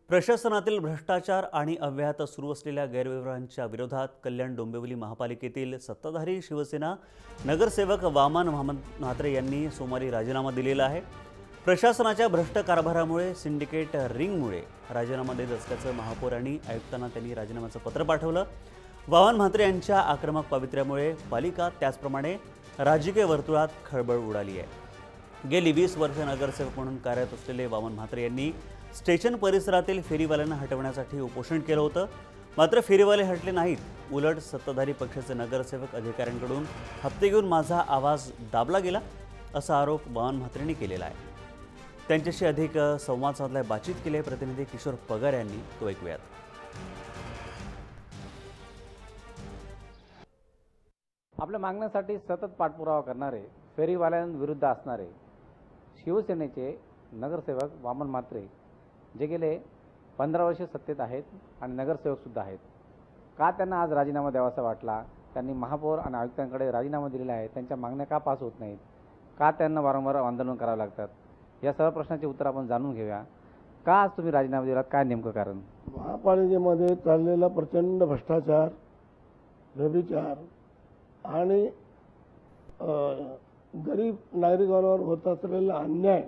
प्रशासनातील भ्रष्टाचार आणि अव्याहत सुरू असलेल्या गैरव्यवहारांच्या विरोधात कल्याण डोंबिवली महापालिकेतील सत्ताधारी शिवसेना नगरसेवक वामन म्हात्रे यांनी सोमवारी राजीनामा दिलेला आहे। प्रशासनाच्या भ्रष्ट कारभारामुळे सिंडिकेट रिंगमुळे राजीनामा देत असल्याचं महापौर आणि आयुक्तांना त्यांनी राजीनाम्याचं पत्र पाठवलं। वामन म्हात्रे यांच्या आक्रमक पवित्र्यामुळे पालिका त्याचप्रमाणे राजकीय वर्तुळात खळबळ उडाली आहे। गेली 20 वर्ष नगरसेवक म्हणून कार्यरत असलेले वामन म्हात्रे यांनी स्टेशन परिसरातील फेरीवाल्यांना हटवण्यासाठी उपोषण केलं होतं, मात्र फेरीवाले हटले नाहीत। उलट सत्ताधारी पक्षाचे नगरसेवक अधिकाऱ्यांकडून हप्ते घेऊन माझा आवाज दाबला गेला असा आरोप वामन म्हात्रेंनी केलेला आहे। त्यांच्याशी अधिक संवाद साधलाय, बातचीत केली आहे प्रतिनिधी किशोर पगार यांनी, तो ऐकूयात। आपल्या मागण्यासाठी सतत पाठपुरावा करणारे फेरीवाल्यांविरुद्ध असणारे शिवसेनेचे नगरसेवक वामन म्हात्रे जे गेले 15 वर्ष सत्तेत आहेत आणि नगरसेवकसुद्धा आहेत, का त्यांना आज राजीनामा द्यावासा वाटला? त्यांनी महापौर आणि आयुक्तांकडे राजीनामा दिलेला आहे, त्यांच्या मागण्या का पास होत नाहीत, का त्यांना वारंवार आंदोलन करावं लागतात, या सर्व प्रश्नाचे उत्तर आपण जाणून घेऊया। का आज तुम्ही राजीनामा दिलात, काय नेमकं कारण? महापालिकेमध्ये चाललेला प्रचंड भ्रष्टाचार, व्यभिचार आणि गरीब नागरिकांवर होत असलेला अन्याय,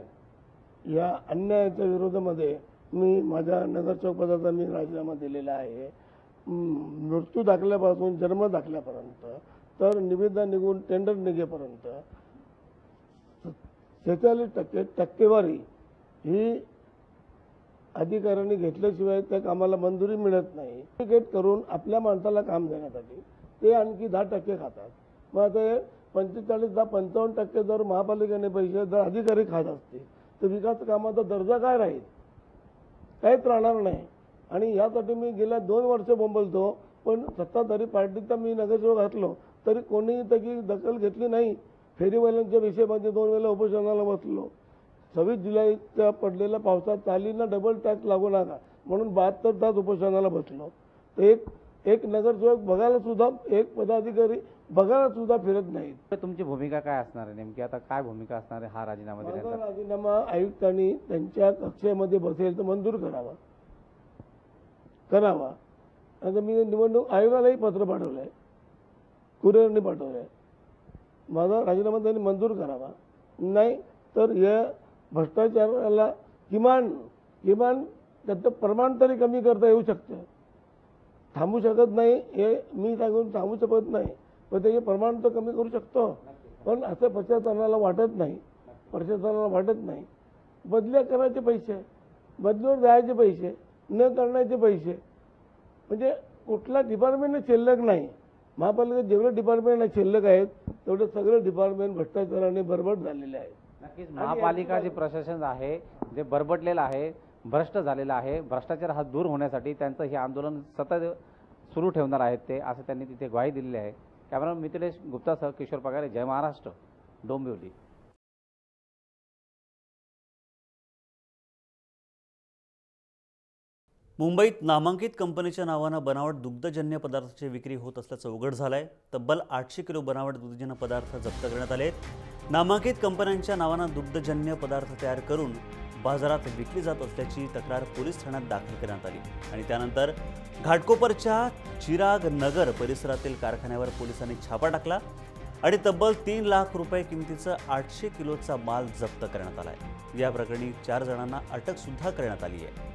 या अन्यायाच्या विरोधामध्ये मी माझ्या नगरसेवक पदाचा राजीनामा दिलेला आहे। मृत्यू दाखल्यापासून जन्म दाखल्यापर्यंत तर निविदा निघून टेंडर निघेपर्यंत 46% टक्केवारी ही अधिकाऱ्यांनी घेतल्याशिवाय त्या कामाला मंजुरी मिळत नाही। टिकेट करून आपल्या माणसाला काम देण्यासाठी ते आणखी 10% खातात। मग आता 45-55% जर महापालिकेने पैसे जर अधिकारी खात असतील तर विकास कामाचा दर्जा काय राहील? काहीच राहणार नाही। आणि यासाठी मी गेल्या 2 वर्ष बोंबलतो, पण सत्ताधारी पार्टीचा मी नगरसेवक घातलो तरी कोणीही त्याची दखल घेतली नाही। फेरीवाल्यांच्या विषयामध्ये 2 वेळा उपोषणाला बसलो। 26 जुलैच्या पडलेल्या पावसात चालींना डबल टॅक्स लागू नका म्हणून 72 तास उपोषणाला बसलो। तर एक नगरसेवक बघायला सुद्धा, एक पदाधिकारी बघायला सुद्धा फिरत नाहीत। तुमची भूमिका काय असणार आहे नेमकी? आता काय भूमिका असणार आहे हा राजीनामा दिल्यानंतर? राजीनामा आयुक्तांनी त्यांच्या कक्षेमध्ये बसेल तर मंजूर करावा। आता मी निवडणूक आयोगालाही पत्र पाठवलंय, कुरिअरने पाठवलंय, माझा राजीनामा त्यांनी मंजूर करावा। नाही तर या भ्रष्टाचाराला किमान त्याचं प्रमाण तरी कमी करता येऊ शकतं। थांबू शकत नाही हे मी सांगून थांबू शकत नाही, पण त्याचे प्रमाण तर कमी करू शकतो। पण असं प्रशासनाला वाटत नाही। बदल्या करायचे पैसे, बदलून जायचे पैसे, न करण्याचे पैसे, म्हणजे कुठला डिपार्टमेंट शिल्लक नाही। महापालिकेत जेवढे डिपार्टमेंट शिल्लक आहेत तेवढे सगळे डिपार्टमेंट भ्रष्टाचाराने बरबट झालेले आहेत। नक्कीच महापालिका जे प्रशासन आहे जे बरबटलेलं आहे, भ्रष्ट झालेलं आहे, भ्रष्टाचार हा दूर होण्यासाठी त्यांचं हे आंदोलन सतत सुरू ठेवणार आहेत ते, असं त्यांनी तिथे ग्वाही दिलेली आहे। कॅमेरामन मिथिलेश गुप्तासह किशोर पगारे, जय महाराष्ट्र, डोंबिवली। मुंबईत नामांकित कंपनीच्या नावानं बनावट दुग्धजन्य पदार्थाची विक्री होत असल्याचं उघड झालंय। तब्बल 800 किलो बनावट दुग्धजन्य पदार्थ जप्त करण्यात आले। नामांकित कंपन्यांच्या नावानं दुग्धजन्य पदार्थ तयार करून बाजारात विकली जात असल्याची तक्रार पोलीस ठाण्यात दाखल करण्यात आली आणि त्यानंतर घाटकोपरच्या चिराग नगर परिसरातील कारखान्यावर पोलिसांनी छापा टाकला आणि तब्बल 3 लाख रुपये किमतीचा 800 किलोचा माल जप्त करण्यात आलाय। या प्रकरणी 4 जणांना अटक सुद्धा करण्यात आली आहे।